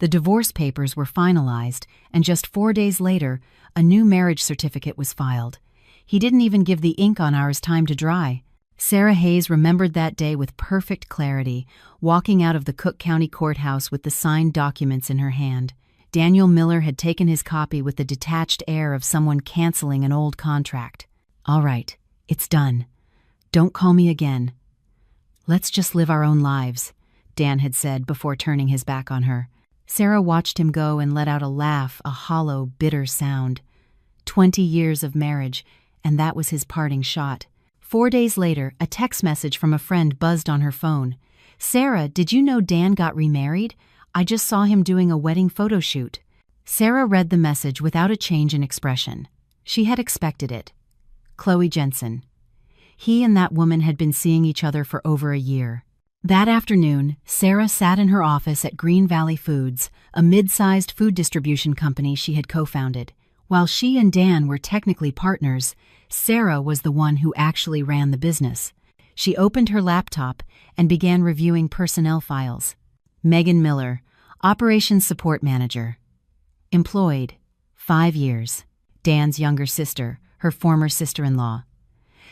The divorce papers were finalized, and just 4 days later, a new marriage certificate was filed. He didn't even give the ink on ours time to dry. Sarah Hayes remembered that day with perfect clarity, walking out of the Cook County Courthouse with the signed documents in her hand. Daniel Miller had taken his copy with the detached air of someone canceling an old contract. "All right, it's done. Don't call me again. Let's just live our own lives," Dan had said before turning his back on her. Sarah watched him go and let out a laugh, a hollow, bitter sound. 20 years of marriage, and that was his parting shot. 4 days later, a text message from a friend buzzed on her phone. "Sarah, did you know Dan got remarried? I just saw him doing a wedding photo shoot." Sarah read the message without a change in expression. She had expected it. Chloe Jensen. He and that woman had been seeing each other for over a year. That afternoon, Sarah sat in her office at Green Valley Foods, a mid-sized food distribution company she had co-founded. While she and Dan were technically partners, Sarah was the one who actually ran the business. She opened her laptop and began reviewing personnel files. Megan Miller, Operations Support Manager. Employed, 5 years. Dan's younger sister, her former sister-in-law.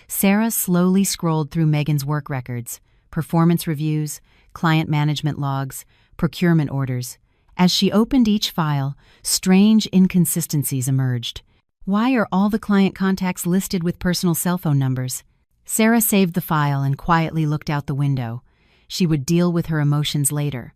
Sarah slowly scrolled through Megan's work records, performance reviews, client management logs, procurement orders. As she opened each file, strange inconsistencies emerged. Why are all the client contacts listed with personal cell phone numbers? Sarah saved the file and quietly looked out the window. She would deal with her emotions later.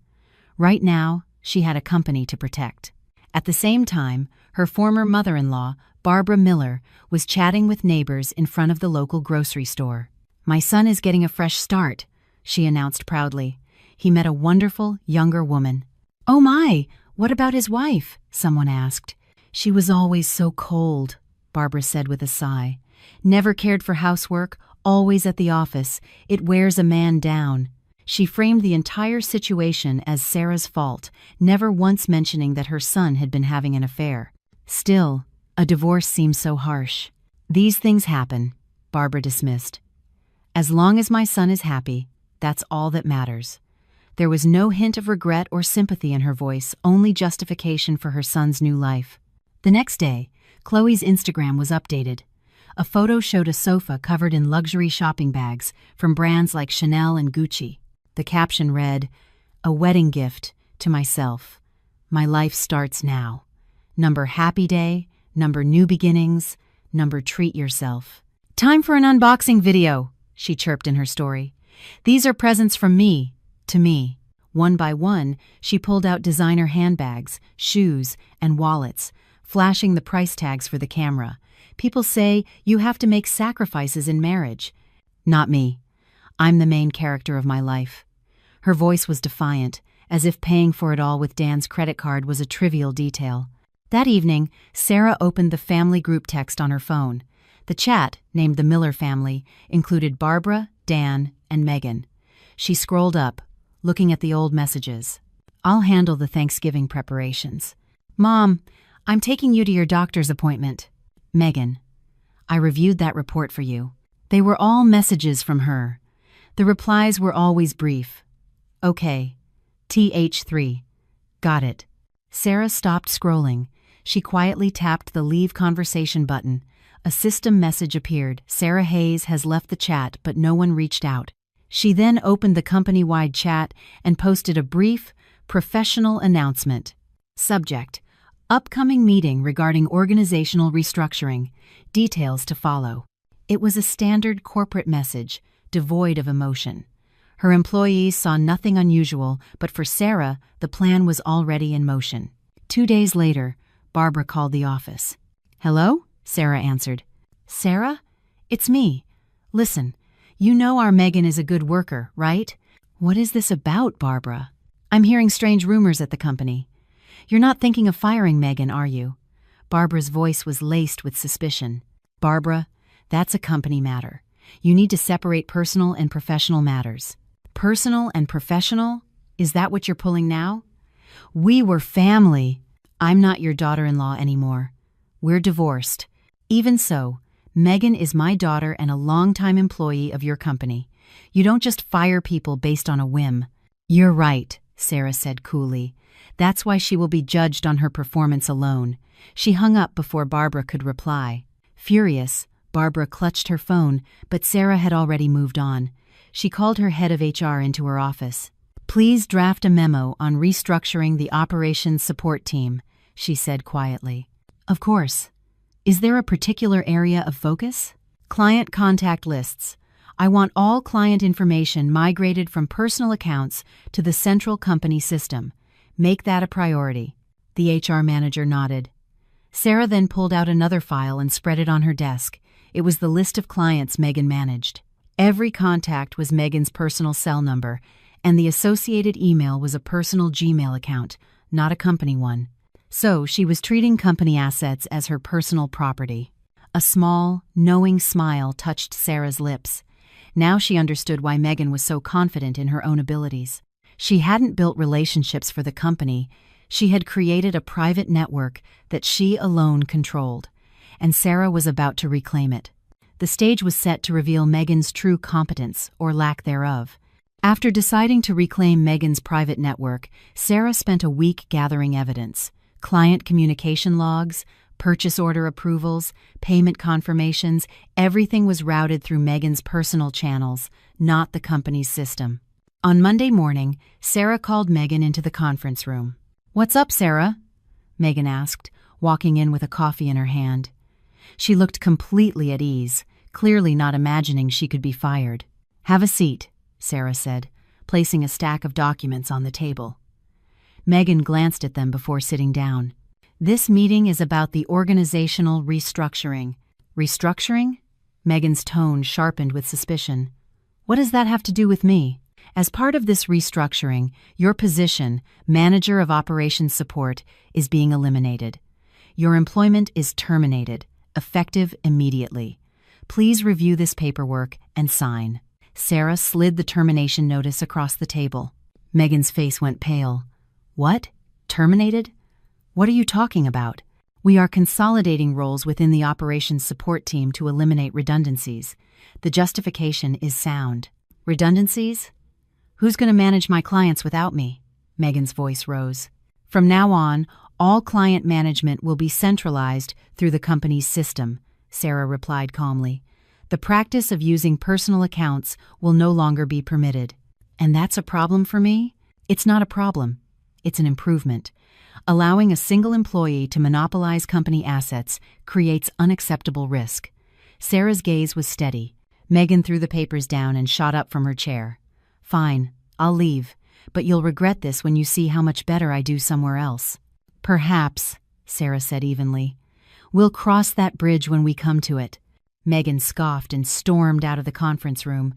Right now, she had a company to protect. At the same time, her former mother-in-law, Barbara Miller, was chatting with neighbors in front of the local grocery store. "My son is getting a fresh start," she announced proudly. He met a wonderful, younger woman. "Oh my, what about his wife?" someone asked. "She was always so cold," Barbara said with a sigh. "Never cared for housework, always at the office. It wears a man down." She framed the entire situation as Sarah's fault, never once mentioning that her son had been having an affair. Still, a divorce seemed so harsh. "These things happen," Barbara dismissed. "As long as my son is happy, that's all that matters." There was no hint of regret or sympathy in her voice, only justification for her son's new life. The next day, Chloe's Instagram was updated. A photo showed a sofa covered in luxury shopping bags from brands like Chanel and Gucci. The caption read, "A wedding gift to myself. My life starts now. Number happy day, number new beginnings, number treat yourself." "Time for an unboxing video," she chirped in her story. "These are presents from me, to me." One by one, she pulled out designer handbags, shoes, and wallets, flashing the price tags for the camera. "People say you have to make sacrifices in marriage." "Not me. I'm the main character of my life." Her voice was defiant, as if paying for it all with Dan's credit card was a trivial detail. That evening, Sarah opened the family group text on her phone. The chat, named the Miller family, included Barbara, Dan, and Megan. She scrolled up, looking at the old messages. "I'll handle the Thanksgiving preparations." "Mom, I'm taking you to your doctor's appointment." Megan, "I reviewed that report for you." They were all messages from her. The replies were always brief. "Okay. TH3. Got it." Sarah stopped scrolling. She quietly tapped the Leave Conversation button. A system message appeared. "Sarah Hayes has left the chat, but no one reached out." She then opened the company-wide chat and posted a brief, professional announcement. Subject: Upcoming meeting regarding organizational restructuring. Details to follow. It was a standard corporate message, devoid of emotion. Her employees saw nothing unusual, but for Sarah, the plan was already in motion. 2 days later, Barbara called the office. "Hello?" Sarah answered. "Sarah? It's me. Listen, you know our Megan is a good worker, right?" "What is this about, Barbara?" "I'm hearing strange rumors at the company." "You're not thinking of firing Megan, are you?" Barbara's voice was laced with suspicion. "Barbara, that's a company matter. You need to separate personal and professional matters." "Personal and professional? Is that what you're pulling now?" "We were family." "I'm not your daughter-in-law anymore. We're divorced. Even so, Megan is my daughter and a longtime employee of your company. You don't just fire people based on a whim." "You're right," Sarah said coolly. That's why she will be judged on her performance alone. She hung up before Barbara could reply. Furious, Barbara clutched her phone, but Sarah had already moved on. She called her head of HR into her office. "Please draft a memo on restructuring the operations support team," she said quietly. "Of course. Is there a particular area of focus?" "Client contact lists. I want all client information migrated from personal accounts to the central company system. Make that a priority." The HR manager nodded. Sarah then pulled out another file and spread it on her desk. It was the list of clients Megan managed. Every contact was Megan's personal cell number, and the associated email was a personal Gmail account, not a company one. So she was treating company assets as her personal property. A small, knowing smile touched Sarah's lips. Now she understood why Megan was so confident in her own abilities. She hadn't built relationships for the company. She had created a private network that she alone controlled, and Sarah was about to reclaim it. The stage was set to reveal Megan's true competence, or lack thereof. After deciding to reclaim Megan's private network, Sarah spent a week gathering evidence: client communication logs, purchase order approvals, payment confirmations. Everything was routed through Megan's personal channels, not the company's system. On Monday morning, Sarah called Megan into the conference room. "What's up, Sarah?" Megan asked, walking in with a coffee in her hand. She looked completely at ease, clearly not imagining she could be fired. "Have a seat," Sarah said, placing a stack of documents on the table. Megan glanced at them before sitting down. "This meeting is about the organizational restructuring." "Restructuring?" Megan's tone sharpened with suspicion. "What does that have to do with me?" "As part of this restructuring, your position, Manager of Operations Support, is being eliminated. Your employment is terminated, effective immediately. Please review this paperwork and sign." Sarah slid the termination notice across the table. Megan's face went pale. "What? Terminated? What are you talking about?" "We are consolidating roles within the operations support team to eliminate redundancies. The justification is sound." "Redundancies? Who's going to manage my clients without me?" Megan's voice rose. "From now on, all client management will be centralized through the company's system," Sarah replied calmly. "The practice of using personal accounts will no longer be permitted." "And that's a problem for me?" "It's not a problem. It's an improvement. Allowing a single employee to monopolize company assets creates unacceptable risk." Sarah's gaze was steady. Megan threw the papers down and shot up from her chair. "Fine, I'll leave, but you'll regret this when you see how much better I do somewhere else." "Perhaps," Sarah said evenly. "We'll cross that bridge when we come to it." Megan scoffed and stormed out of the conference room.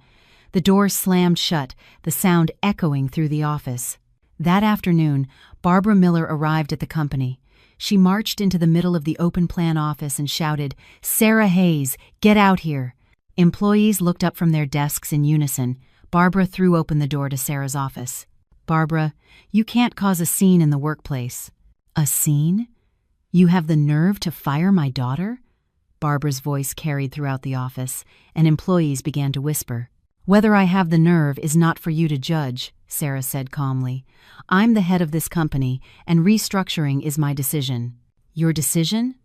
The door slammed shut, the sound echoing through the office. That afternoon, Barbara Miller arrived at the company. She marched into the middle of the open plan office and shouted, "Sarah Hayes, get out here." Employees looked up from their desks in unison. Barbara threw open the door to Sarah's office. "Barbara, you can't cause a scene in the workplace." "A scene? You have the nerve to fire my daughter?" Barbara's voice carried throughout the office, and employees began to whisper. "Whether I have the nerve is not for you to judge," Sarah said calmly. "I'm the head of this company, and restructuring is my decision." "Your decision?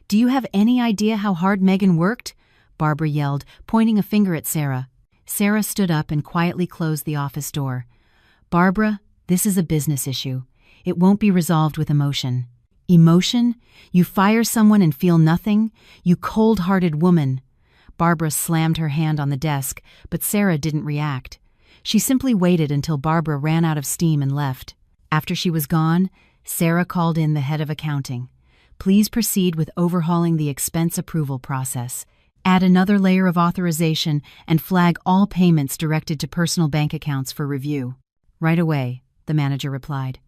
Do you have any idea how hard Megan worked?" Barbara yelled, pointing a finger at Sarah. Sarah stood up and quietly closed the office door. "Barbara, this is a business issue. It won't be resolved with emotion." "Emotion? You fire someone and feel nothing? You cold-hearted woman." Barbara slammed her hand on the desk, but Sarah didn't react. She simply waited until Barbara ran out of steam and left. After she was gone, Sarah called in the head of accounting. "Please proceed with overhauling the expense approval process. Add another layer of authorization and flag all payments directed to personal bank accounts for review." "Right away," the manager replied.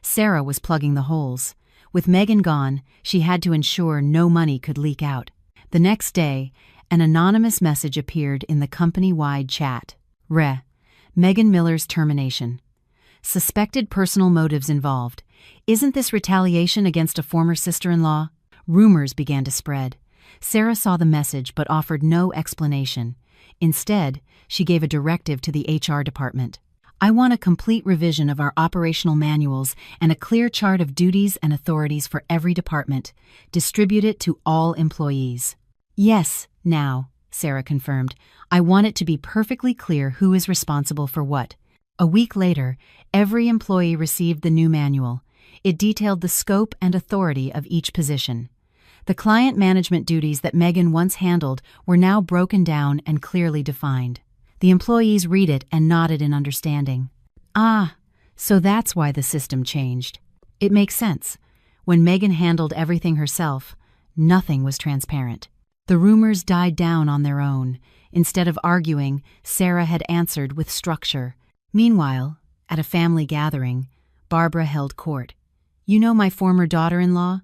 Sarah was plugging the holes. With Megan gone, she had to ensure no money could leak out. The next day, an anonymous message appeared in the company-wide chat. Megan Miller's termination. Suspected personal motives involved. Isn't this retaliation against a former sister-in-law? Rumors began to spread. Sarah saw the message but offered no explanation. Instead, she gave a directive to the HR department. I want a complete revision of our operational manuals and a clear chart of duties and authorities for every department. Distribute it to all employees." "Yes, now," Sarah confirmed. "I want it to be perfectly clear who is responsible for what." A week later, every employee received the new manual. It detailed the scope and authority of each position. The client management duties that Megan once handled were now broken down and clearly defined. The employees read it and nodded in understanding. "Ah, so that's why the system changed." It makes sense. When Megan handled everything herself, nothing was transparent. The rumors died down on their own. Instead of arguing, Sarah had answered with structure. Meanwhile, at a family gathering, Barbara held court. "You know my former daughter-in-law?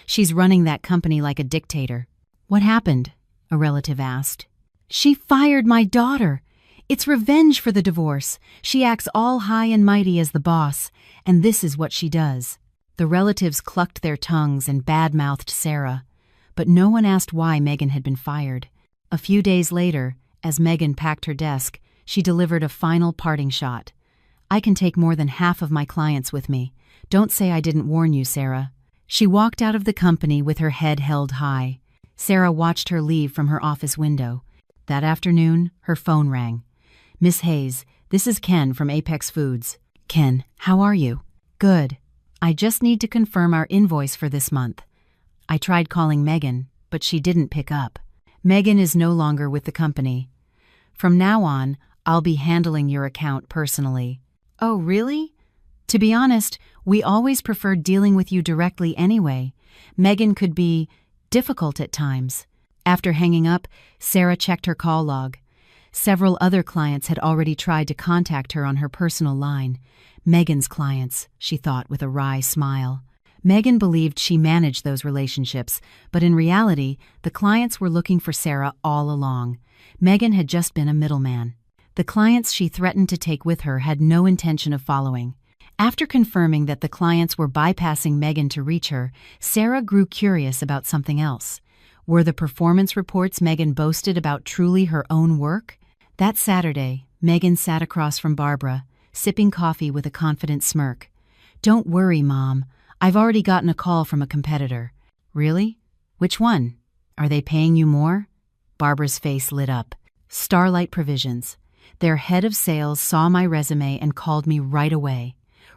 She's running that company like a dictator." "What happened?" a relative asked. "She fired my daughter. It's revenge for the divorce. She acts all high and mighty as the boss, and this is what she does." The relatives clucked their tongues and bad-mouthed Sarah, but no one asked why Megan had been fired. A few days later, as Megan packed her desk, she delivered a final parting shot. "I can take more than half of my clients with me. Don't say I didn't warn you, Sarah." She walked out of the company with her head held high. Sarah watched her leave from her office window. That afternoon, her phone rang. "Miss Hayes, this is Ken from Apex Foods." "Ken, how are you?" "Good. I just need to confirm our invoice for this month." I tried calling Megan, but she didn't pick up. "Megan is no longer with the company. From now on, I'll be handling your account personally." "Oh, really?" "To be honest, we always preferred dealing with you directly anyway. Megan could be difficult at times." After hanging up, Sarah checked her call log. Several other clients had already tried to contact her on her personal line. Megan's clients, she thought with a wry smile. Megan believed she managed those relationships, but in reality, the clients were looking for Sarah all along. Megan had just been a middleman. The clients she threatened to take with her had no intention of following. After confirming that the clients were bypassing Megan to reach her, Sarah grew curious about something else. Were the performance reports Megan boasted about truly her own work? That Saturday, Megan sat across from Barbara, sipping coffee with a confident smirk. "Don't worry, Mom. I've already gotten a call from a competitor." "Really? Which one? Are they paying you more?" Barbara's face lit up. "Starlight Provisions. Their head of sales saw my resume and called me right away.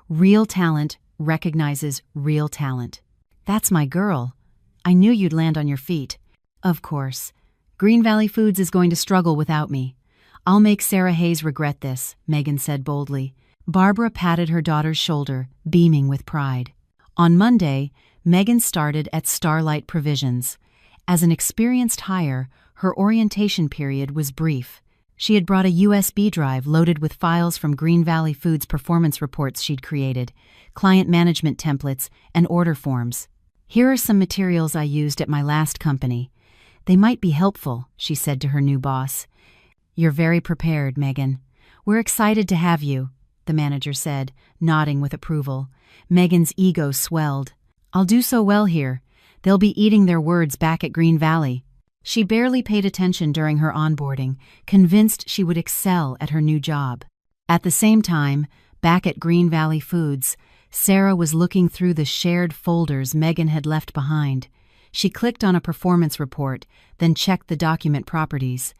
Real talent recognizes real talent." "That's my girl. I knew you'd land on your feet." "Of course. Green Valley Foods is going to struggle without me. I'll make Sarah Hayes regret this," Megan said boldly. Barbara patted her daughter's shoulder, beaming with pride. On Monday, Megan started at Starlight Provisions. As an experienced hire, her orientation period was brief. She had brought a USB drive loaded with files from Green Valley Foods performance reports she'd created, client management templates, and order forms. "Here are some materials I used at my last company. They might be helpful," she said to her new boss. "You're very prepared, Megan. We're excited to have you," the manager said, nodding with approval. Megan's ego swelled. "I'll do so well here. They'll be eating their words back at Green Valley." She barely paid attention during her onboarding, convinced she would excel at her new job. At the same time, back at Green Valley Foods, Sarah was looking through the shared folders Megan had left behind. She clicked on a performance report, then checked the document properties.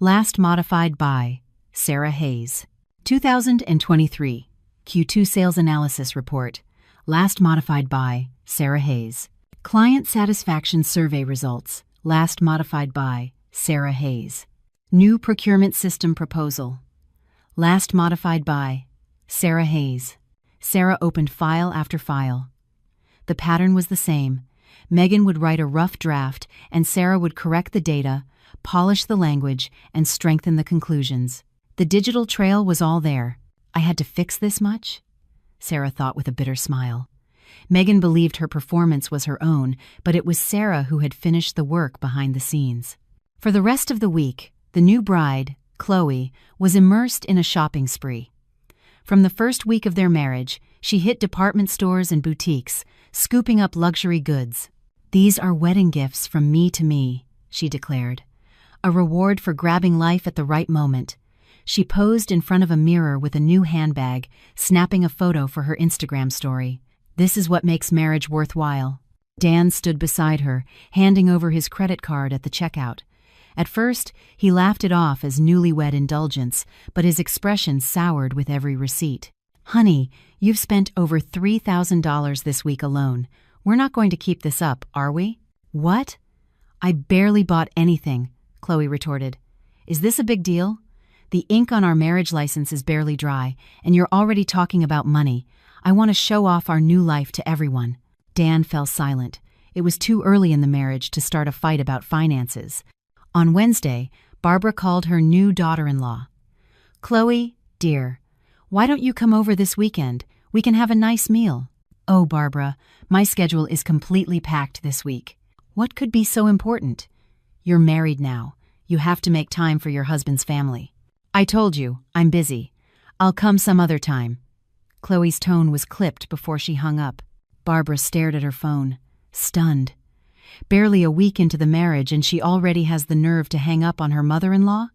Last modified by Sarah Hayes. 2023 Q2 Sales Analysis Report. Last modified by Sarah Hayes. Client Satisfaction Survey Results. Last modified by Sarah Hayes. New Procurement System Proposal. Last modified by Sarah Hayes. Sarah opened file after file. The pattern was the same. Megan would write a rough draft, and Sarah would correct the data, polish the language, and strengthen the conclusions. The digital trail was all there. I had to fix this much? Sarah thought with a bitter smile. Megan believed her performance was her own, but it was Sarah who had finished the work behind the scenes. For the rest of the week, the new bride, Chloe, was immersed in a shopping spree. From the first week of their marriage, she hit department stores and boutiques, scooping up luxury goods. "These are wedding gifts from me to me," she declared. "A reward for grabbing life at the right moment." She posed in front of a mirror with a new handbag, snapping a photo for her Instagram story. This is what makes marriage worthwhile. Dan stood beside her, handing over his credit card at the checkout. At first, he laughed it off as newlywed indulgence, but his expression soured with every receipt. "Honey, you've spent over $3,000 this week alone. We're not going to keep this up, are we?" "What? I barely bought anything," Chloe retorted. "Is this a big deal? The ink on our marriage license is barely dry, and you're already talking about money. I want to show off our new life to everyone." Dan fell silent. It was too early in the marriage to start a fight about finances. On Wednesday, Barbara called her new daughter-in-law. "Chloe, dear, why don't you come over this weekend? We can have a nice meal." "Oh, Barbara, my schedule is completely packed this week." "What could be so important?" "You're married now. You have to make time for your husband's family." "I told you, I'm busy. I'll come some other time." Chloe's tone was clipped before she hung up. Barbara stared at her phone, stunned. Barely a week into the marriage and she already has the nerve to hang up on her mother-in-law?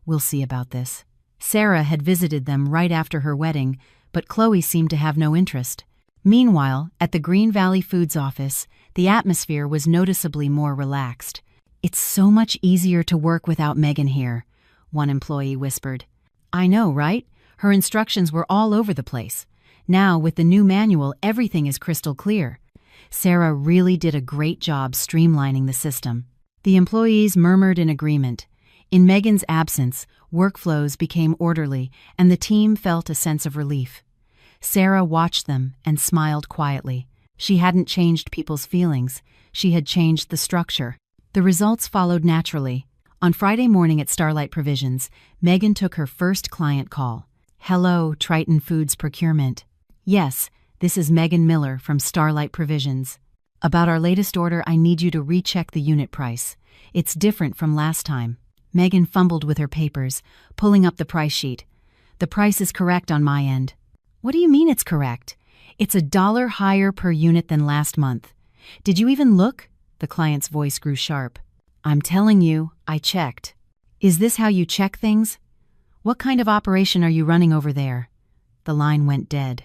We'll see about this. Sarah had visited them right after her wedding, but Chloe seemed to have no interest. Meanwhile, at the Green Valley Foods office, the atmosphere was noticeably more relaxed. "It's so much easier to work without Megan here," one employee whispered. "I know, right? Her instructions were all over the place. Now, with the new manual, everything is crystal clear." Sarah really did a great job streamlining the system. The employees murmured in agreement. In Megan's absence, workflows became orderly, and the team felt a sense of relief. Sarah watched them and smiled quietly. She hadn't changed people's feelings. She had changed the structure. The results followed naturally. On Friday morning at Starlight Provisions, Megan took her first client call. "Hello, Triton Foods Procurement." "Yes, this is Megan Miller from Starlight Provisions. About our latest order, I need you to recheck the unit price. It's different from last time." Megan fumbled with her papers, pulling up the price sheet. "The price is correct on my end." "What do you mean it's correct? It's $1 higher per unit than last month. Did you even look?" The client's voice grew sharp. "I'm telling you, I checked." "Is this how you check things? What kind of operation are you running over there?" The line went dead.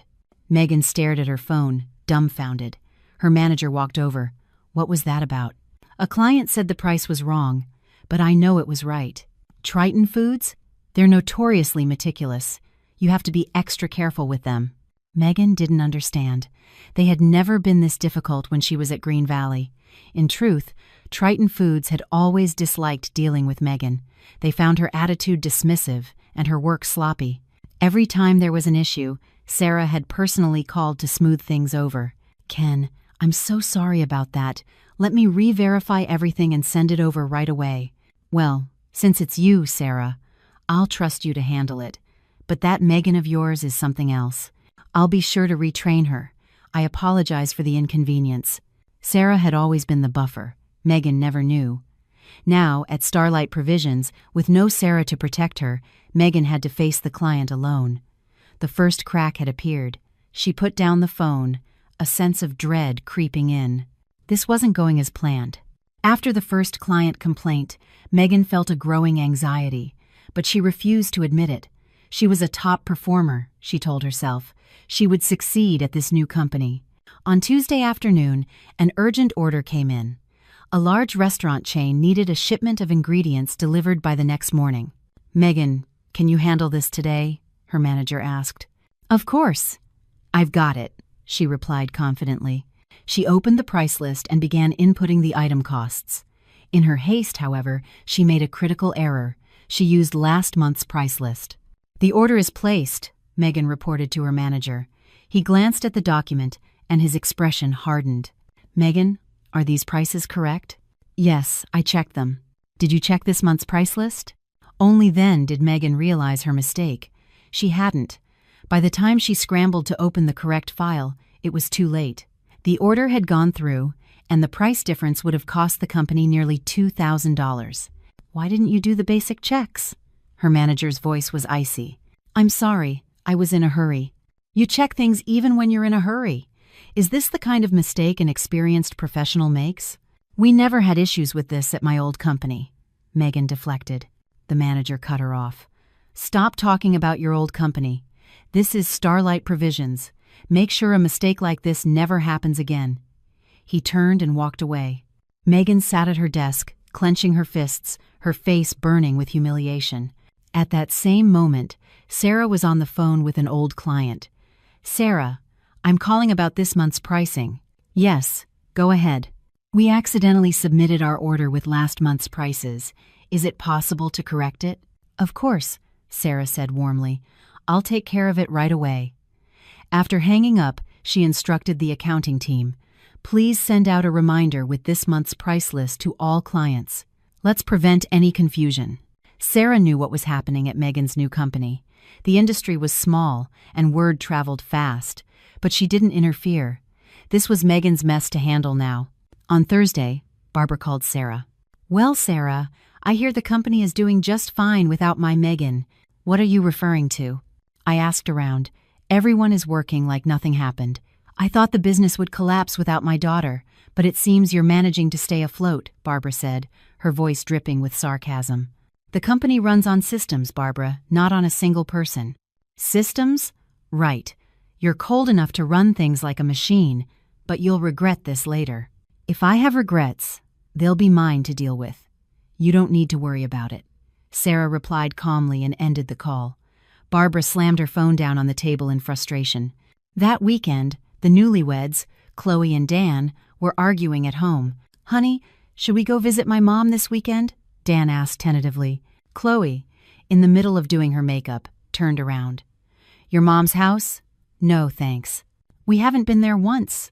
Megan stared at her phone, dumbfounded. Her manager walked over. "What was that about?" "A client said the price was wrong, but I know it was right." "Triton Foods? They're notoriously meticulous. You have to be extra careful with them." Megan didn't understand. They had never been this difficult when she was at Green Valley. In truth, Triton Foods had always disliked dealing with Megan. They found her attitude dismissive and her work sloppy. Every time there was an issue, Sarah had personally called to smooth things over. "Ken, I'm so sorry about that. Let me re-verify everything and send it over right away." "Well, since it's you, Sarah, I'll trust you to handle it. But that Megan of yours is something else. I'll be sure to retrain her. I apologize for the inconvenience." Sarah had always been the buffer. Megan never knew. Now, at Starlight Provisions, with no Sarah to protect her, Megan had to face the client alone. The first crack had appeared. She put down the phone, a sense of dread creeping in. This wasn't going as planned. After the first client complaint, Megan felt a growing anxiety, but she refused to admit it. She was a top performer, she told herself. She would succeed at this new company. On Tuesday afternoon, an urgent order came in. A large restaurant chain needed a shipment of ingredients delivered by the next morning. "Megan, can you handle this today?" her manager asked. "Of course. I've got it," she replied confidently. She opened the price list and began inputting the item costs. In her haste, however, she made a critical error. She used last month's price list. "The order is placed," Megan reported to her manager. He glanced at the document, and his expression hardened. "Megan, are these prices correct?" "Yes, I checked them." "Did you check this month's price list?" Only then did Megan realize her mistake. She hadn't. By the time she scrambled to open the correct file, it was too late. The order had gone through, and the price difference would have cost the company nearly $2,000. "Why didn't you do the basic checks?" Her manager's voice was icy. "I'm sorry, I was in a hurry." "You check things even when you're in a hurry. Is this the kind of mistake an experienced professional makes?" "We never had issues with this at my old company." Megan deflected. The manager cut her off. Stop talking about your old company. This is Starlight Provisions. Make sure a mistake like this never happens again." He turned and walked away. Megan sat at her desk, clenching her fists, her face burning with humiliation. At that same moment, Sarah was on the phone with an old client. "Sarah, I'm calling about this month's pricing." "Yes, go ahead." "We accidentally submitted our order with last month's prices. Is it possible to correct it?" "Of course," Sarah said warmly. "I'll take care of it right away." After hanging up, she instructed the accounting team. "Please send out a reminder with this month's price list to all clients. Let's prevent any confusion." Sarah knew what was happening at Megan's new company. The industry was small, and word traveled fast, but she didn't interfere. This was Megan's mess to handle now. On Thursday, Barbara called Sarah. "Well, Sarah, I hear the company is doing just fine without my Megan. What are you referring to?" "I asked around. Everyone is working like nothing happened. I thought the business would collapse without my daughter, but it seems you're managing to stay afloat," Barbara said, her voice dripping with sarcasm. "The company runs on systems, Barbara, not on a single person." "Systems? Right. You're cold enough to run things like a machine, but you'll regret this later." "If I have regrets, they'll be mine to deal with. You don't need to worry about it," Sarah replied calmly and ended the call. Barbara slammed her phone down on the table in frustration. That weekend, the newlyweds, Chloe and Dan, were arguing at home. "Honey, should we go visit my mom this weekend?" Dan asked tentatively. Chloe, in the middle of doing her makeup, turned around. "Your mom's house? No, thanks. We haven't been there once.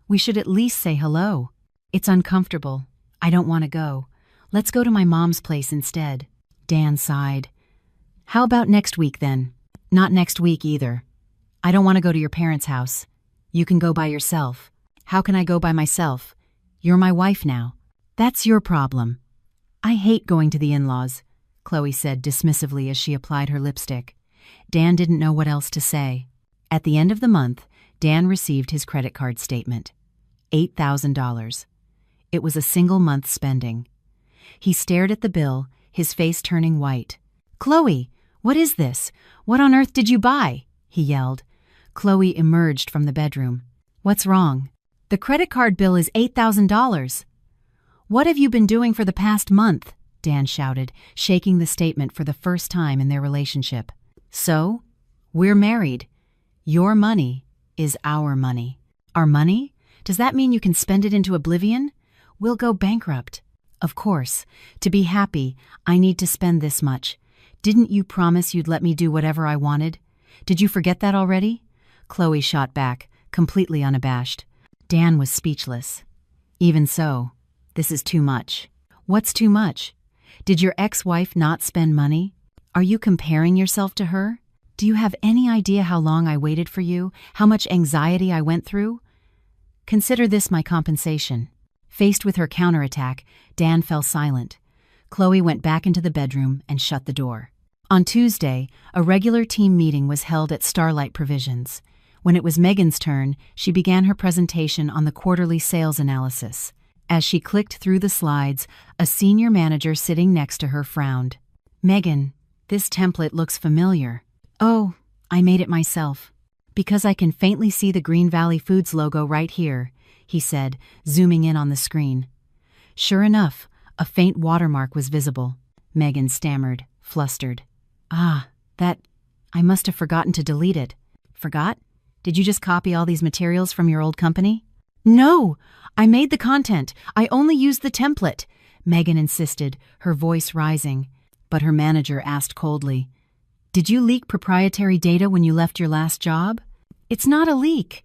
We should at least say hello." "It's uncomfortable. I don't want to go. Let's go to my mom's place instead." Dan sighed. "How about next week then?" "Not next week either. I don't want to go to your parents' house. You can go by yourself." "How can I go by myself? You're my wife now." "That's your problem." "I hate going to the in-laws," Chloe said dismissively as she applied her lipstick. Dan didn't know what else to say. At the end of the month, Dan received his credit card statement. $8,000. It was a single month's spending. He stared at the bill, his face turning white. "Chloe, what is this? What on earth did you buy?" he yelled. Chloe emerged from the bedroom. "What's wrong?" "The credit card bill is $8,000. "What have you been doing for the past month?" Dan shouted, shaking the statement for the first time in their relationship. "So? We're married. Your money is our money." "Our money? Does that mean you can spend it into oblivion? We'll go bankrupt." "Of course. To be happy, I need to spend this much. Didn't you promise you'd let me do whatever I wanted? Did you forget that already?" Chloe shot back, completely unabashed. Dan was speechless. "Even so, this is too much." "What's too much? Did your ex-wife not spend money? Are you comparing yourself to her? Do you have any idea how long I waited for you, how much anxiety I went through? Consider this my compensation." Faced with her counterattack, Dan fell silent. Chloe went back into the bedroom and shut the door. On Tuesday, a regular team meeting was held at Starlight Provisions. When it was Megan's turn, she began her presentation on the quarterly sales analysis. As she clicked through the slides, a senior manager sitting next to her frowned. "Megan, this template looks familiar." "Oh, I made it myself. Because I can faintly see the Green Valley Foods logo right here," he said, zooming in on the screen. Sure enough, a faint watermark was visible. Megan stammered, flustered. I must have forgotten to delete it." "Forgot? Did you just copy all these materials from your old company?" "No! I made the content. I only used the template," Megan insisted, her voice rising. But her manager asked coldly, "Did you leak proprietary data when you left your last job?" "It's not a leak.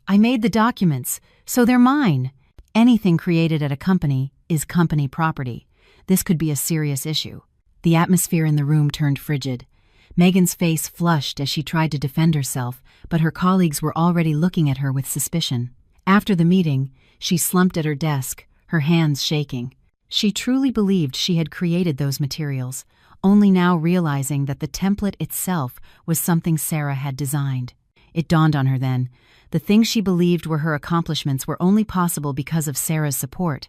I made the documents, so they're mine. Anything created at a company is company property. This could be a serious issue." The atmosphere in the room turned frigid. Megan's face flushed as she tried to defend herself, but her colleagues were already looking at her with suspicion. After the meeting, she slumped at her desk, her hands shaking. She truly believed she had created those materials, only now realizing that the template itself was something Sarah had designed. It dawned on her then. The things she believed were her accomplishments were only possible because of Sarah's support,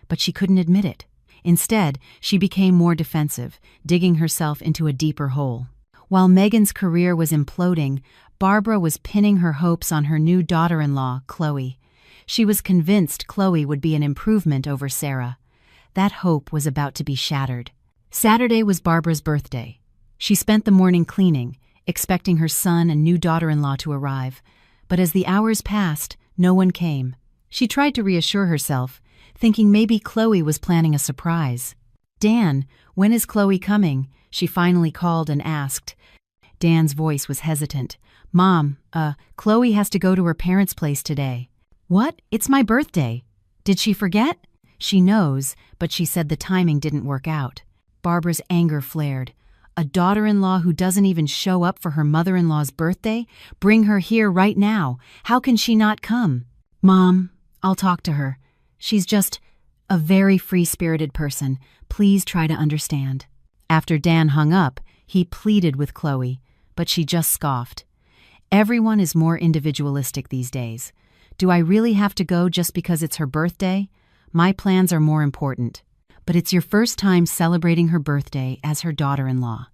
but she couldn't admit it. Instead, she became more defensive, digging herself into a deeper hole. While Megan's career was imploding, Barbara was pinning her hopes on her new daughter-in-law, Chloe. She was convinced Chloe would be an improvement over Sarah. That hope was about to be shattered. Saturday was Barbara's birthday. She spent the morning cleaning, expecting her son and new daughter-in-law to arrive. But as the hours passed, no one came. She tried to reassure herself, thinking maybe Chloe was planning a surprise. "Dan, when is Chloe coming?" she finally called and asked. Dan's voice was hesitant. "Mom, Chloe has to go to her parents' place today." "What? It's my birthday. Did she forget?" "She knows, but she said the timing didn't work out." Barbara's anger flared. A daughter-in-law who doesn't even show up for her mother-in-law's birthday? Bring her here right now. How can she not come? "Mom, I'll talk to her. She's just a very free-spirited person. Please try to understand." After Dan hung up, he pleaded with Chloe, but she just scoffed. "Everyone is more individualistic these days. Do I really have to go just because it's her birthday? My plans are more important." But it's your first time celebrating her birthday as her daughter-in-law.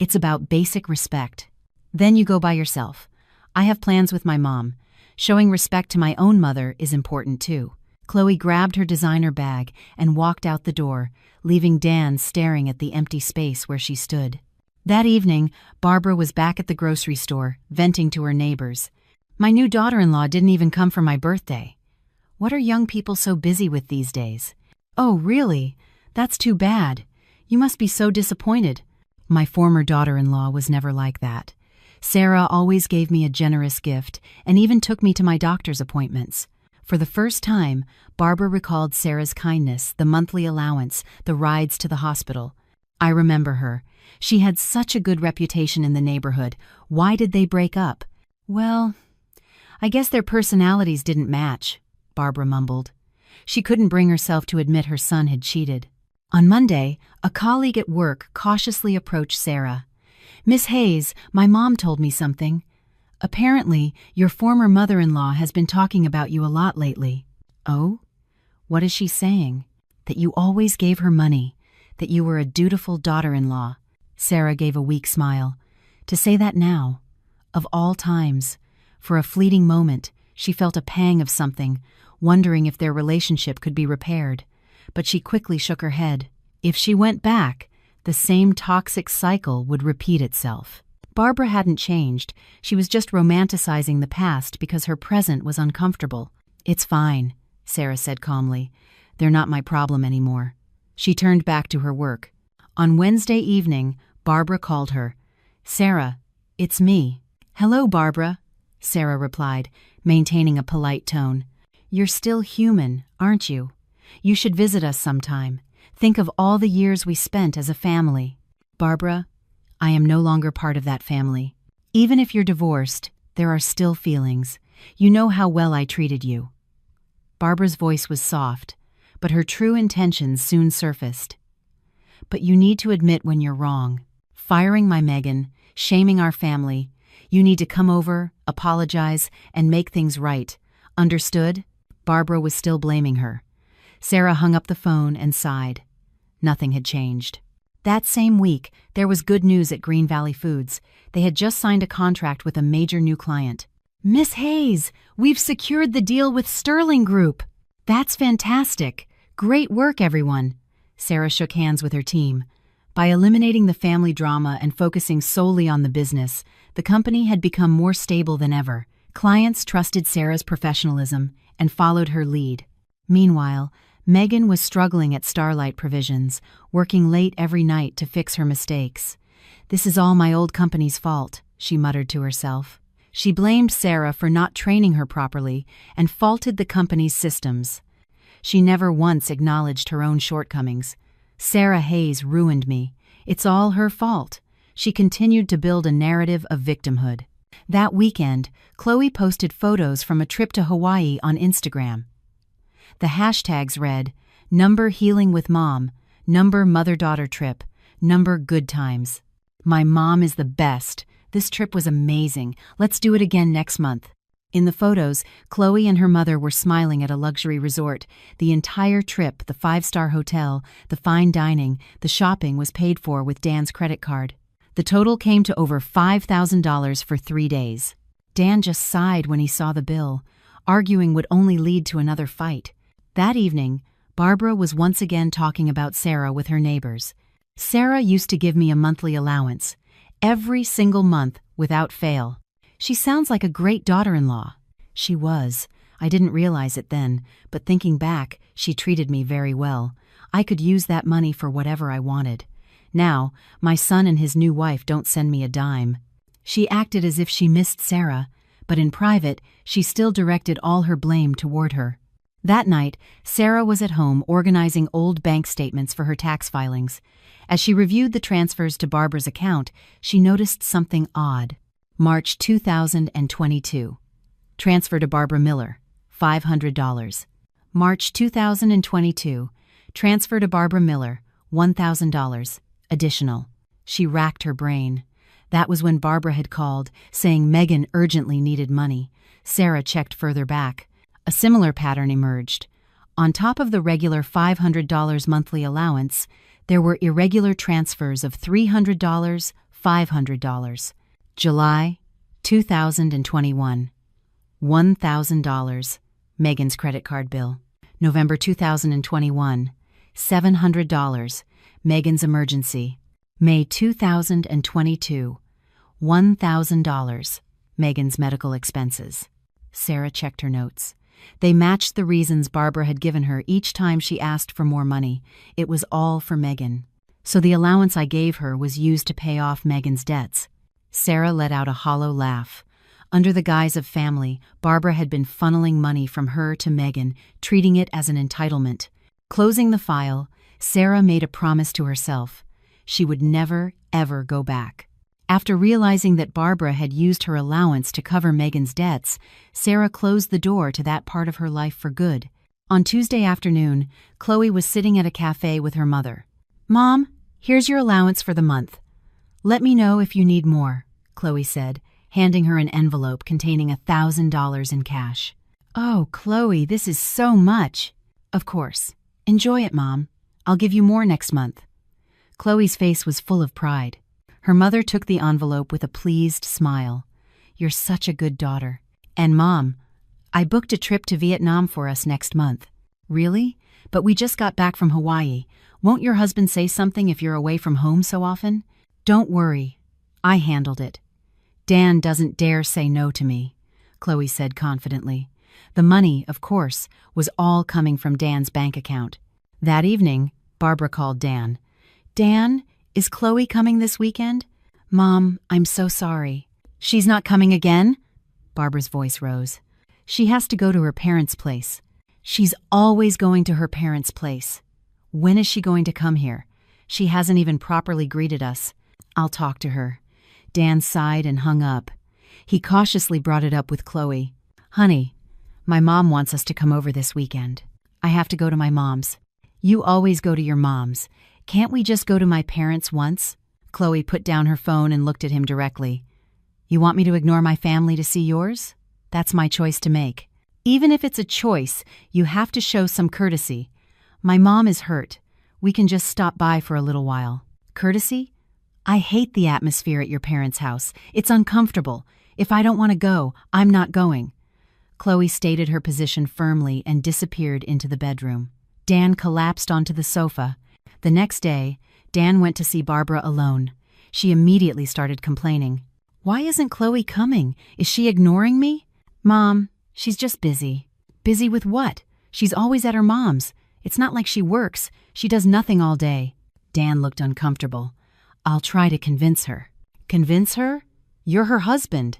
It's about basic respect. Then you go by yourself. I have plans with my mom. Showing respect to my own mother is important too. Chloe grabbed her designer bag and walked out the door, leaving Dan staring at the empty space where she stood. That evening, Barbara was back at the grocery store, venting to her neighbors. "My new daughter-in-law didn't even come for my birthday. What are young people so busy with these days?" "Oh, really? That's too bad. You must be so disappointed." "My former daughter-in-law was never like that. Sarah always gave me a generous gift and even took me to my doctor's appointments." For the first time, Barbara recalled Sarah's kindness, the monthly allowance, the rides to the hospital. "I remember her. She had such a good reputation in the neighborhood. Why did they break up?" "Well, I guess their personalities didn't match," Barbara mumbled. She couldn't bring herself to admit her son had cheated. On Monday, a colleague at work cautiously approached Sarah. "Miss Hayes, my mom told me something. Apparently, your former mother-in-law has been talking about you a lot lately." "Oh? What is she saying?" "That you always gave her money, that you were a dutiful daughter-in-law." Sarah gave a weak smile. To say that now, of all times, for a fleeting moment, she felt a pang of something, wondering if their relationship could be repaired. But she quickly shook her head. If she went back, the same toxic cycle would repeat itself. Barbara hadn't changed. She was just romanticizing the past because her present was uncomfortable. "It's fine," Sarah said calmly. "They're not my problem anymore." She turned back to her work. On Wednesday evening, Barbara called her. "Sarah, it's me." "Hello, Barbara," Sarah replied, maintaining a polite tone. "You're still human, aren't you? You should visit us sometime. Think of all the years we spent as a family." "Barbara, I am no longer part of that family. Even if you're divorced, there are still feelings. You know how well I treated you." Barbara's voice was soft, but her true intentions soon surfaced. "But you need to admit when you're wrong. Firing my Megan, shaming our family. You need to come over, apologize, and make things right. Understood?" Barbara was still blaming her. Sarah hung up the phone and sighed. Nothing had changed. That same week, there was good news at Green Valley Foods. They had just signed a contract with a major new client. "Miss Hayes, we've secured the deal with Sterling Group." "That's fantastic. Great work, everyone." Sarah shook hands with her team. By eliminating the family drama and focusing solely on the business, the company had become more stable than ever. Clients trusted Sarah's professionalism and followed her lead. Meanwhile, Megan was struggling at Starlight Provisions, working late every night to fix her mistakes. "This is all my old company's fault," she muttered to herself. She blamed Sarah for not training her properly and faulted the company's systems. She never once acknowledged her own shortcomings. "Sarah Hayes ruined me. It's all her fault." She continued to build a narrative of victimhood. That weekend, Chloe posted photos from a trip to Hawaii on Instagram. The hashtags read, "Number Healing with Mom," "Number Mother-Daughter Trip," "Number Good Times." "My mom is the best. This trip was amazing. Let's do it again next month." In the photos, Chloe and her mother were smiling at a luxury resort. The entire trip, the 5-star hotel, the fine dining, the shopping was paid for with Dan's credit card. The total came to over $5,000 for 3 days. Dan just sighed when he saw the bill. Arguing would only lead to another fight. That evening, Barbara was once again talking about Sarah with her neighbors. Sarah used to give me a monthly allowance, every single month without fail. She sounds like a great daughter-in-law. She was. I didn't realize it then, but thinking back, she treated me very well. I could use that money for whatever I wanted. Now, my son and his new wife don't send me a dime. She acted as if she missed Sarah, but in private, she still directed all her blame toward her. That night, Sarah was at home organizing old bank statements for her tax filings. As she reviewed the transfers to Barbara's account, she noticed something odd. March 2022. Transfer to Barbara Miller, $500. March 2022. Transfer to Barbara Miller, $1,000. Additional. She racked her brain. That was when Barbara had called, saying Megan urgently needed money. Sarah checked further back. A similar pattern emerged. On top of the regular $500 monthly allowance, there were irregular transfers of $300, $500. July 2021. $1,000. Megan's credit card bill. November 2021. $700. Megan's emergency. May 2022. $1,000. Megan's medical expenses. Sarah checked her notes. They matched the reasons Barbara had given her each time she asked for more money. It was all for Megan. So the allowance I gave her was used to pay off Megan's debts. Sarah let out a hollow laugh. Under the guise of family, Barbara had been funneling money from her to Megan, treating it as an entitlement. Closing the file, Sarah made a promise to herself. She would never, ever go back. After realizing that Barbara had used her allowance to cover Megan's debts, Sarah closed the door to that part of her life for good. On Tuesday afternoon, Chloe was sitting at a cafe with her mother. "Mom, here's your allowance for the month. Let me know if you need more," Chloe said, handing her an envelope containing $1,000 in cash. "Oh, Chloe, this is so much." "Of course. Enjoy it, Mom. I'll give you more next month." Chloe's face was full of pride. Her mother took the envelope with a pleased smile. "You're such a good daughter. And Mom, I booked a trip to Vietnam for us next month." "Really? But we just got back from Hawaii. Won't your husband say something if you're away from home so often?" "Don't worry. I handled it. Dan doesn't dare say no to me," Chloe said confidently. The money, of course, was all coming from Dan's bank account. That evening, Barbara called Dan. "Dan, is Chloe coming this weekend?" "Mom, I'm so sorry." "She's not coming again?" Barbara's voice rose. "She has to go to her parents' place." "She's always going to her parents' place. When is she going to come here? She hasn't even properly greeted us." "I'll talk to her." Dan sighed and hung up. He cautiously brought it up with Chloe. "Honey, my mom wants us to come over this weekend. I have to go to my mom's." "You always go to your mom's. Can't we just go to my parents once?" Chloe put down her phone and looked at him directly. "You want me to ignore my family to see yours? That's my choice to make. Even if it's a choice, you have to show some courtesy. My mom is hurt. We can just stop by for a little while." "Courtesy? I hate the atmosphere at your parents' house. It's uncomfortable. If I don't want to go, I'm not going." Chloe stated her position firmly and disappeared into the bedroom. Dan collapsed onto the sofa. The next day, Dan went to see Barbara alone. She immediately started complaining. "Why isn't Chloe coming? Is she ignoring me?" "Mom, she's just busy." "Busy with what? She's always at her mom's. It's not like she works. She does nothing all day." Dan looked uncomfortable. "I'll try to convince her." "Convince her? You're her husband.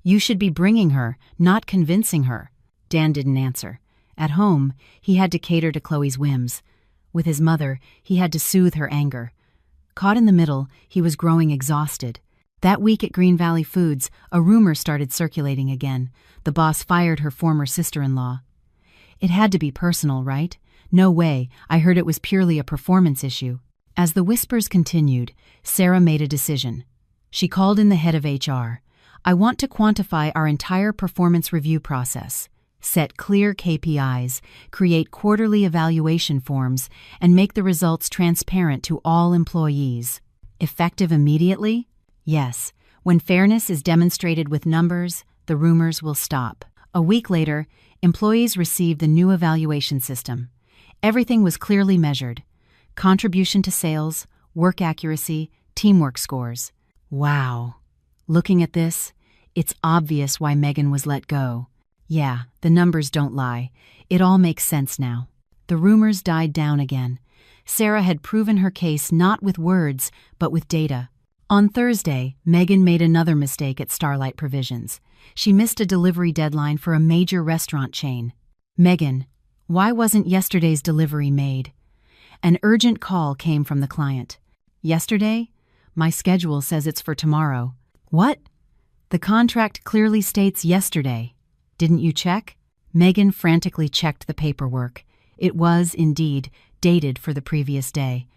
You should be bringing her, not convincing her." Dan didn't answer. At home, he had to cater to Chloe's whims. With his mother, he had to soothe her anger. Caught in the middle, he was growing exhausted. That week at Green Valley Foods, a rumor started circulating again. The boss fired her former sister-in-law. It had to be personal, right? No way, I heard it was purely a performance issue. As the whispers continued, Sarah made a decision. She called in the head of HR. "I want to quantify our entire performance review process. Set clear KPIs, create quarterly evaluation forms, and make the results transparent to all employees. Effective immediately?" Yes, when fairness is demonstrated with numbers, the rumors will stop. A week later, employees received the new evaluation system. Everything was clearly measured: contribution to sales, work accuracy, teamwork scores. Wow. Looking at this, it's obvious why Megan was let go. Yeah, the numbers don't lie. It all makes sense now. The rumors died down again. Sarah had proven her case not with words, but with data. On Thursday, Megan made another mistake at Starlight Provisions. She missed a delivery deadline for a major restaurant chain. Megan, why wasn't yesterday's delivery made? An urgent call came from the client. Yesterday? My schedule says it's for tomorrow. What? The contract clearly states yesterday. Didn't you check? Megan frantically checked the paperwork. It was, indeed, dated for the previous day.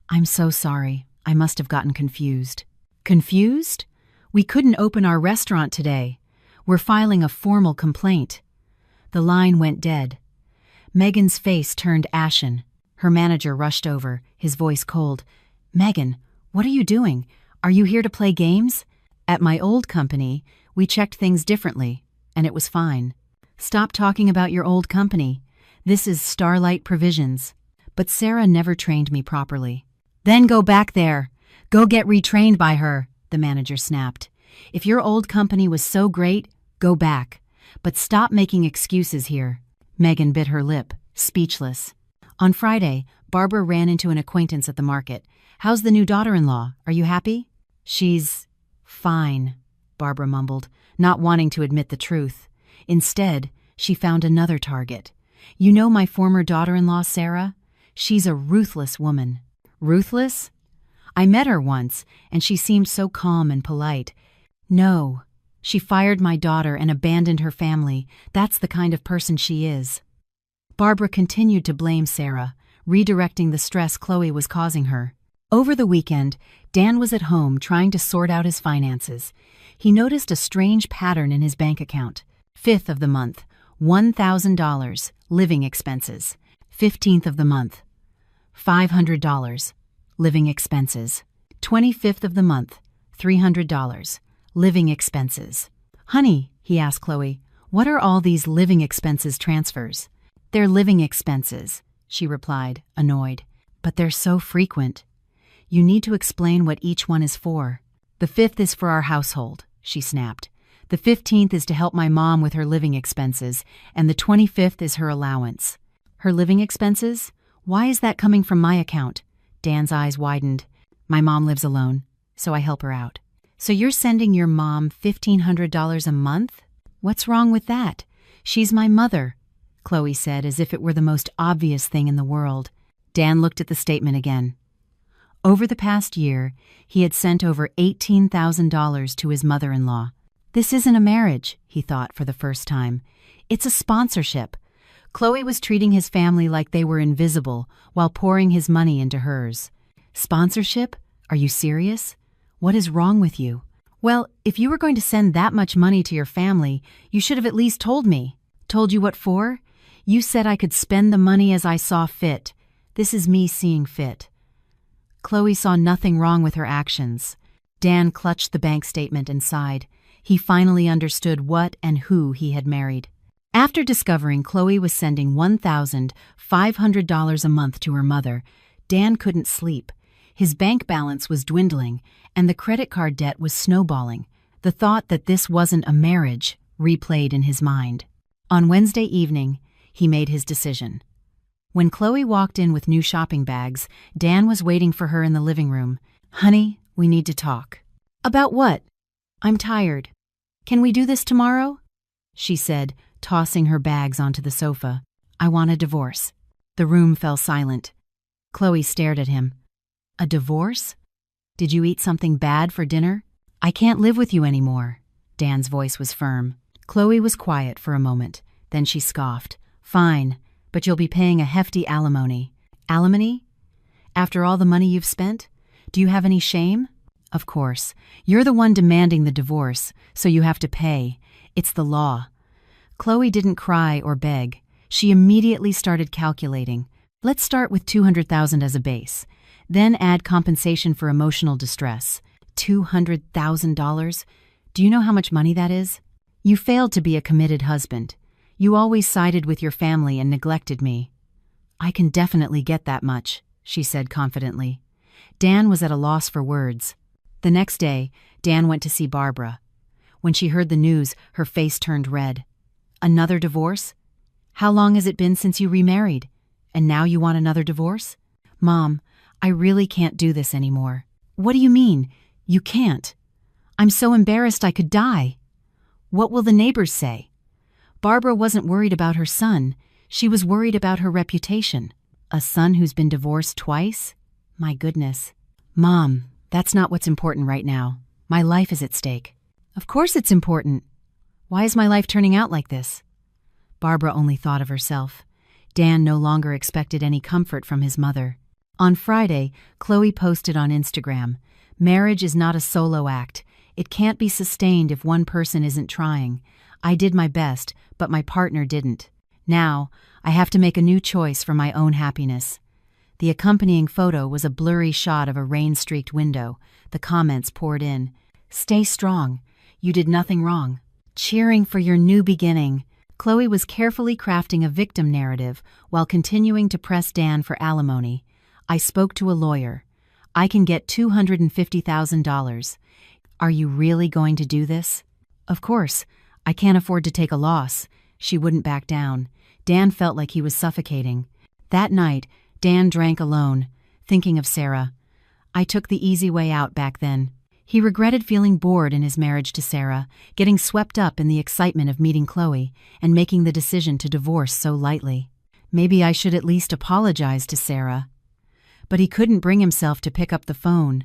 I'm so sorry. I must have gotten confused. Confused? We couldn't open our restaurant today. We're filing a formal complaint. The line went dead. Megan's face turned ashen. Her manager rushed over, his voice cold. Megan, what are you doing? Are you here to play games? At my old company, we checked things differently, and it was fine. Stop talking about your old company. This is Starlight Provisions. But Sarah never trained me properly. Then go back there. Go get retrained by her, the manager snapped. If your old company was so great, go back. But stop making excuses here. Megan bit her lip, speechless. On Friday, Barbara ran into an acquaintance at the market. How's the new daughter-in-law? Are you happy? She's fine, Barbara mumbled, not wanting to admit the truth. Instead, she found another target. You know my former daughter-in-law, Sarah? She's a ruthless woman. Ruthless? I met her once, and she seemed so calm and polite. No, she fired my daughter and abandoned her family. That's the kind of person she is. Barbara continued to blame Sarah, redirecting the stress Chloe was causing her. Over the weekend, Dan was at home trying to sort out his finances. He noticed a strange pattern in his bank account. 5th of the month, $1,000, living expenses. 15th of the month, $500, living expenses. 25th of the month, $300, living expenses. Honey, he asked Chloe, what are all these living expenses transfers? They're living expenses, she replied, annoyed. But they're so frequent. You need to explain what each one is for. The 5th is for our household, she snapped. The 15th is to help my mom with her living expenses, and the 25th is her allowance. Her living expenses? Why is that coming from my account? Dan's eyes widened. My mom lives alone, so I help her out. So you're sending your mom $1,500 a month? What's wrong with that? She's my mother, Chloe said as if it were the most obvious thing in the world. Dan looked at the statement again. Over the past year, he had sent over $18,000 to his mother-in-law. This isn't a marriage, he thought for the first time. It's a sponsorship. Chloe was treating his family like they were invisible while pouring his money into hers. Sponsorship? Are you serious? What is wrong with you? Well, if you were going to send that much money to your family, you should have at least told me. Told you what for? You said I could spend the money as I saw fit. This is me seeing fit. Chloe saw nothing wrong with her actions. Dan clutched the bank statement and sighed. He finally understood what and who he had married. After discovering Chloe was sending $1,500 a month to her mother, Dan couldn't sleep. His bank balance was dwindling, and the credit card debt was snowballing. The thought that this wasn't a marriage replayed in his mind. On Wednesday evening, he made his decision. When Chloe walked in with new shopping bags, Dan was waiting for her in the living room. Honey, we need to talk. About what? I'm tired. Can we do this tomorrow? She said, tossing her bags onto the sofa. I want a divorce. The room fell silent. Chloe stared at him. A divorce? Did you eat something bad for dinner? I can't live with you anymore. Dan's voice was firm. Chloe was quiet for a moment. Then she scoffed. Fine, but you'll be paying a hefty alimony. Alimony? After all the money you've spent? Do you have any shame? Of course. You're the one demanding the divorce, so you have to pay. It's the law. Chloe didn't cry or beg. She immediately started calculating. Let's start with $200,000 as a base. Then add compensation for emotional distress. $200,000? Do you know how much money that is? You failed to be a committed husband. You always sided with your family and neglected me. I can definitely get that much, she said confidently. Dan was at a loss for words. The next day, Dan went to see Barbara. When she heard the news, her face turned red. Another divorce? How long has it been since you remarried? And now you want another divorce? Mom, I really can't do this anymore. What do you mean? You can't. I'm so embarrassed I could die. What will the neighbors say? Barbara wasn't worried about her son. She was worried about her reputation. A son who's been divorced twice? My goodness. Mom, that's not what's important right now. My life is at stake. Of course it's important. Why is my life turning out like this? Barbara only thought of herself. Dan no longer expected any comfort from his mother. On Friday, Chloe posted on Instagram, "Marriage is not a solo act. It can't be sustained if one person isn't trying. I did my best, but my partner didn't. Now, I have to make a new choice for my own happiness." The accompanying photo was a blurry shot of a rain-streaked window. The comments poured in. "Stay strong. You did nothing wrong. Cheering for your new beginning." Chloe was carefully crafting a victim narrative while continuing to press Dan for alimony. "I spoke to a lawyer. I can get $250,000. Are you really going to do this?" "Of course. I can't afford to take a loss." She wouldn't back down. Dan felt like he was suffocating. That night, Dan drank alone, thinking of Sarah. "I took the easy way out back then." He regretted feeling bored in his marriage to Sarah, getting swept up in the excitement of meeting Chloe, and making the decision to divorce so lightly. "Maybe I should at least apologize to Sarah." But he couldn't bring himself to pick up the phone.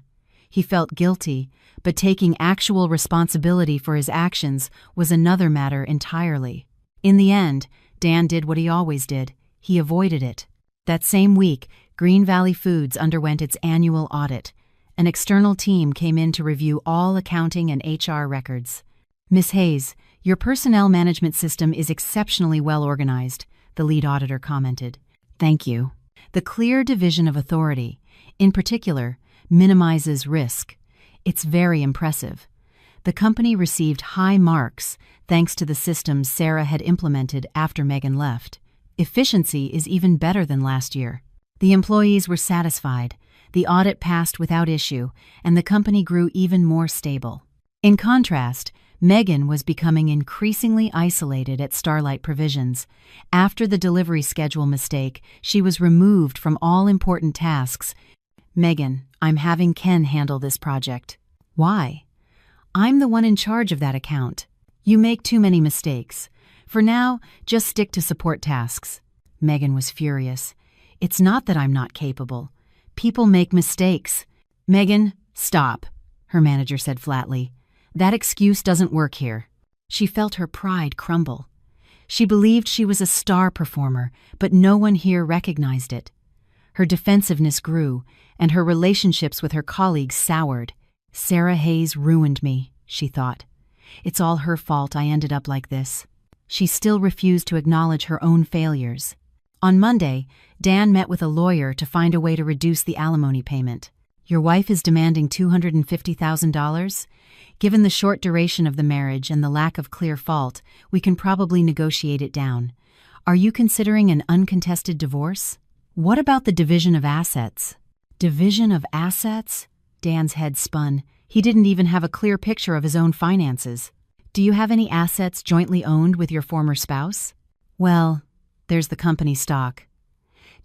He felt guilty, but taking actual responsibility for his actions was another matter entirely. In the end, Dan did what he always did. He avoided it. That same week, Green Valley Foods underwent its annual audit. An external team came in to review all accounting and HR records. "Miss Hayes, your personnel management system is exceptionally well organized," the lead auditor commented. "Thank you. The clear division of authority, in particular, minimizes risk. It's very impressive." The company received high marks thanks to the systems Sarah had implemented after Megan left. Efficiency is even better than last year. The employees were satisfied. The audit passed without issue, and the company grew even more stable. In contrast, Megan was becoming increasingly isolated at Starlight Provisions. After the delivery schedule mistake, she was removed from all important tasks. "Megan, I'm having Ken handle this project." "Why?" "I'm the one in charge of that account. You make too many mistakes. For now, just stick to support tasks." Megan was furious. "It's not that I'm not capable. People make mistakes." "Megan, stop," her manager said flatly. "That excuse doesn't work here." She felt her pride crumble. She believed she was a star performer, but no one here recognized it. Her defensiveness grew, and her relationships with her colleagues soured. "Sarah Hayes ruined me," she thought. "It's all her fault I ended up like this." She still refused to acknowledge her own failures. On Monday, Dan met with a lawyer to find a way to reduce the alimony payment. "Your wife is demanding $250,000? Given the short duration of the marriage and the lack of clear fault, we can probably negotiate it down. Are you considering an uncontested divorce?" "What about the division of assets?" "Division of assets?" Dan's head spun. He didn't even have a clear picture of his own finances. "Do you have any assets jointly owned with your former spouse?" "Well, there's the company stock."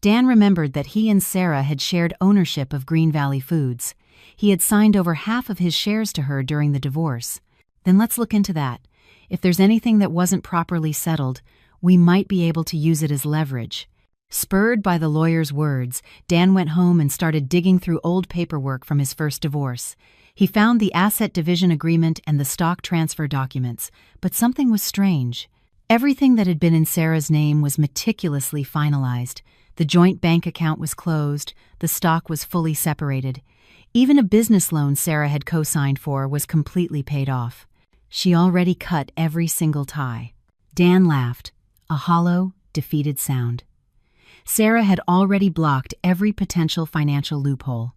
Dan remembered that he and Sarah had shared ownership of Green Valley Foods. He had signed over half of his shares to her during the divorce. "Then let's look into that. If there's anything that wasn't properly settled, we might be able to use it as leverage." Spurred by the lawyer's words, Dan went home and started digging through old paperwork from his first divorce. He found the asset division agreement and the stock transfer documents, but something was strange. Everything that had been in Sarah's name was meticulously finalized. The joint bank account was closed, the stock was fully separated. Even a business loan Sarah had co-signed for was completely paid off. She already cut every single tie. Dan laughed, a hollow, defeated sound. Sarah had already blocked every potential financial loophole.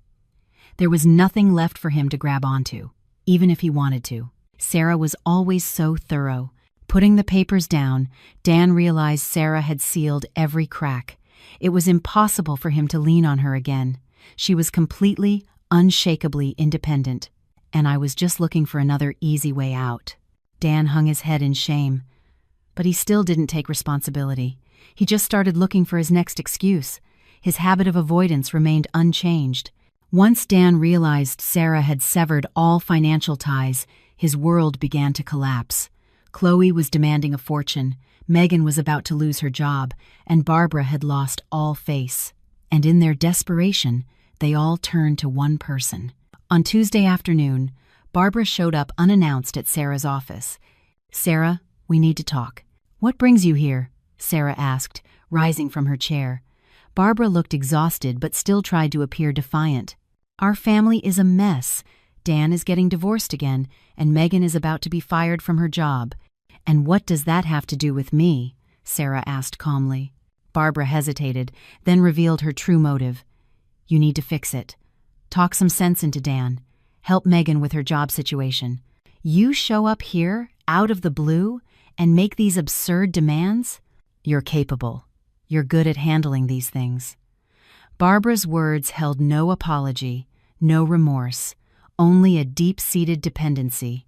There was nothing left for him to grab onto, even if he wanted to. Sarah was always so thorough. Putting the papers down, Dan realized Sarah had sealed every crack. It was impossible for him to lean on her again. She was completely, unshakably independent, and I was just looking for another easy way out. Dan hung his head in shame, but he still didn't take responsibility. He just started looking for his next excuse. His habit of avoidance remained unchanged. Once Dan realized Sarah had severed all financial ties, his world began to collapse. Chloe was demanding a fortune, Megan was about to lose her job, and Barbara had lost all face. And in their desperation, they all turned to one person. On Tuesday afternoon, Barbara showed up unannounced at Sarah's office. "Sarah, we need to talk." "What brings you here?" Sarah asked, rising from her chair. Barbara looked exhausted but still tried to appear defiant. "Our family is a mess. Dan is getting divorced again, and Megan is about to be fired from her job." "And what does that have to do with me?" Sarah asked calmly. Barbara hesitated, then revealed her true motive. "You need to fix it. Talk some sense into Dan. Help Megan with her job situation. You show up here, out of the blue, and make these absurd demands? You're capable. You're good at handling these things." Barbara's words held no apology, no remorse, only a deep-seated dependency.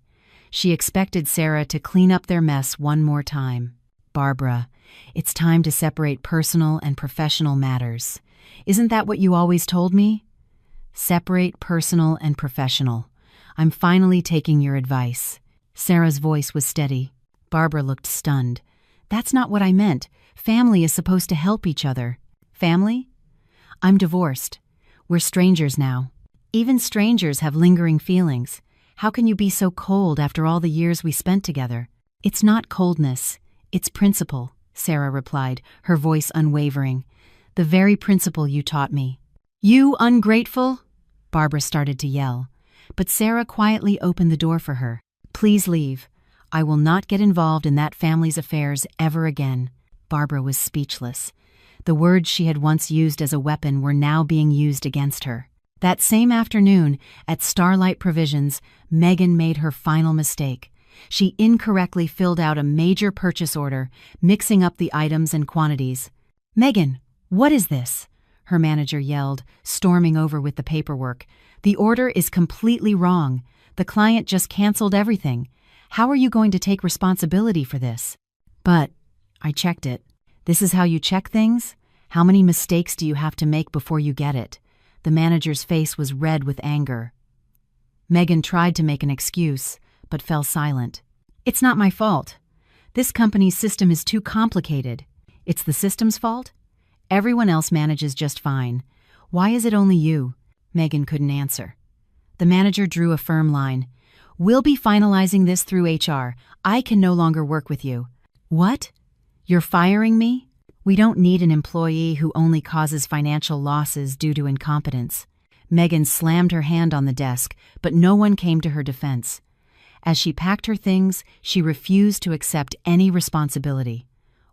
She expected Sarah to clean up their mess one more time. "Barbara, it's time to separate personal and professional matters. Isn't that what you always told me?" "Separate personal and professional. I'm finally taking your advice." Sarah's voice was steady. Barbara looked stunned. "That's not what I meant. Family is supposed to help each other." "Family? I'm divorced. We're strangers now. Even strangers have lingering feelings. How can you be so cold after all the years we spent together?" "It's not coldness. It's principle," Sarah replied, her voice unwavering. "The very principle you taught me." "You ungrateful!" Barbara started to yell, but Sarah quietly opened the door for her. "Please leave. I will not get involved in that family's affairs ever again." Barbara was speechless. The words she had once used as a weapon were now being used against her. That same afternoon, at Starlight Provisions, Megan made her final mistake. She incorrectly filled out a major purchase order, mixing up the items and quantities. "Megan, what is this?" her manager yelled, storming over with the paperwork. "The order is completely wrong. The client just canceled everything. How are you going to take responsibility for this?" "But I checked it." "This is how you check things? How many mistakes do you have to make before you get it?" The manager's face was red with anger. Megan tried to make an excuse, but fell silent. "It's not my fault. This company's system is too complicated." "It's the system's fault? Everyone else manages just fine. Why is it only you?" Megan couldn't answer. The manager drew a firm line. "We'll be finalizing this through HR. I can no longer work with you." "What? You're firing me?" "We don't need an employee who only causes financial losses due to incompetence." Megan slammed her hand on the desk, but no one came to her defense. As she packed her things, she refused to accept any responsibility.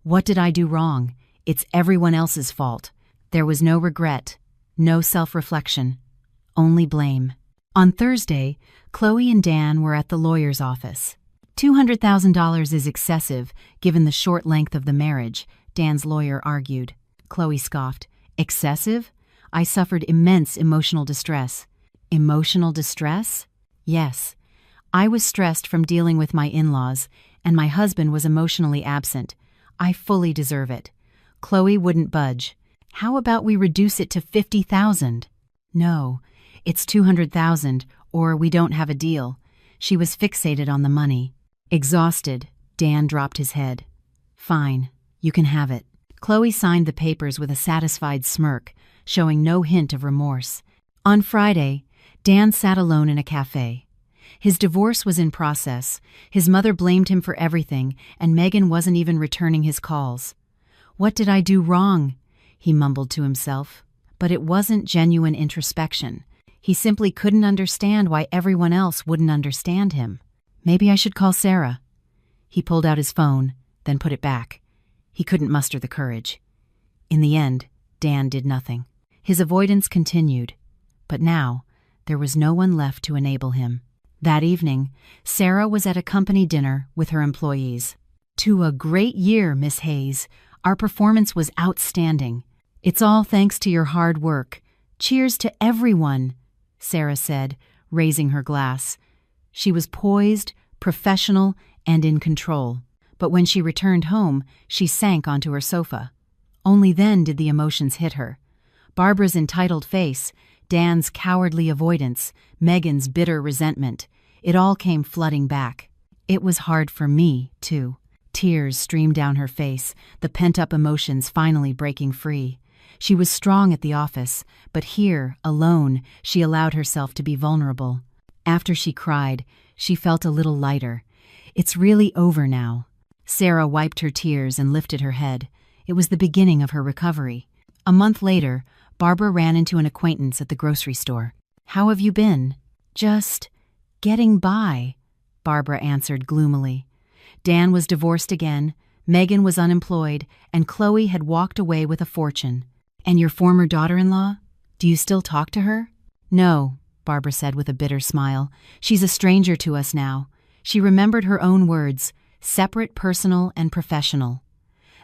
"What did I do wrong? It's everyone else's fault." There was no regret, no self-reflection, only blame. On Thursday, Chloe and Dan were at the lawyer's office. $200,000 is excessive, given the short length of the marriage, Dan's lawyer argued. Chloe scoffed. "Excessive? I suffered immense emotional distress." "Emotional distress?" "Yes. I was stressed from dealing with my in-laws, and my husband was emotionally absent. I fully deserve it." Chloe wouldn't budge. "How about we reduce it to $50,000? "No, it's $200,000, or we don't have a deal." She was fixated on the money. Exhausted, Dan dropped his head. "Fine. You can have it." Chloe signed the papers with a satisfied smirk, showing no hint of remorse. On Friday, Dan sat alone in a cafe. His divorce was in process. His mother blamed him for everything, and Megan wasn't even returning his calls. "What did I do wrong?" he mumbled to himself. But it wasn't genuine introspection. He simply couldn't understand why everyone else wouldn't understand him. "Maybe I should call Sarah." He pulled out his phone, then put it back. He couldn't muster the courage. In the end, Dan did nothing. His avoidance continued. But now, there was no one left to enable him. That evening, Sarah was at a company dinner with her employees. "To a great year, Miss Hayes. Our performance was outstanding. It's all thanks to your hard work. Cheers to everyone," Sarah said, raising her glass. She was poised, professional, and in control. But when she returned home, she sank onto her sofa. Only then did the emotions hit her. Barbara's entitled face, Dan's cowardly avoidance, Megan's bitter resentment. It all came flooding back. It was hard for me, too. Tears streamed down her face, the pent-up emotions finally breaking free. She was strong at the office, but here, alone, she allowed herself to be vulnerable. After she cried, she felt a little lighter. "It's really over now." Sarah wiped her tears and lifted her head. It was the beginning of her recovery. A month later, Barbara ran into an acquaintance at the grocery store. "How have you been?" "Just getting by," Barbara answered gloomily. Dan was divorced again, Megan was unemployed, and Chloe had walked away with a fortune. "And your former daughter-in-law? Do you still talk to her?" "No," Barbara said with a bitter smile. "She's a stranger to us now." She remembered her own words, separate personal and professional.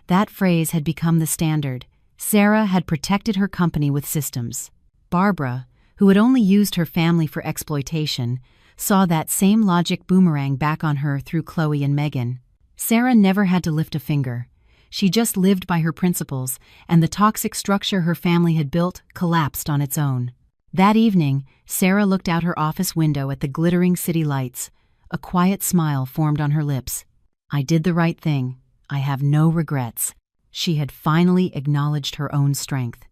That phrase had become the standard. Sarah had protected her company with systems. Barbara, who had only used her family for exploitation, saw that same logic boomerang back on her through Chloe and Megan. Sarah never had to lift a finger. She just lived by her principles, and the toxic structure her family had built collapsed on its own. That evening, Sarah looked out her office window at the glittering city lights. A quiet smile formed on her lips. "I did the right thing. I have no regrets." She had finally acknowledged her own strength.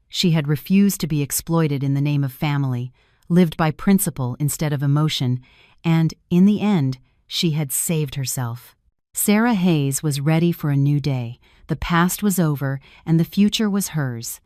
She had refused to be exploited in the name of family, lived by principle instead of emotion, and, in the end, she had saved herself. Sarah Hayes was ready for a new day. The past was over, and the future was hers.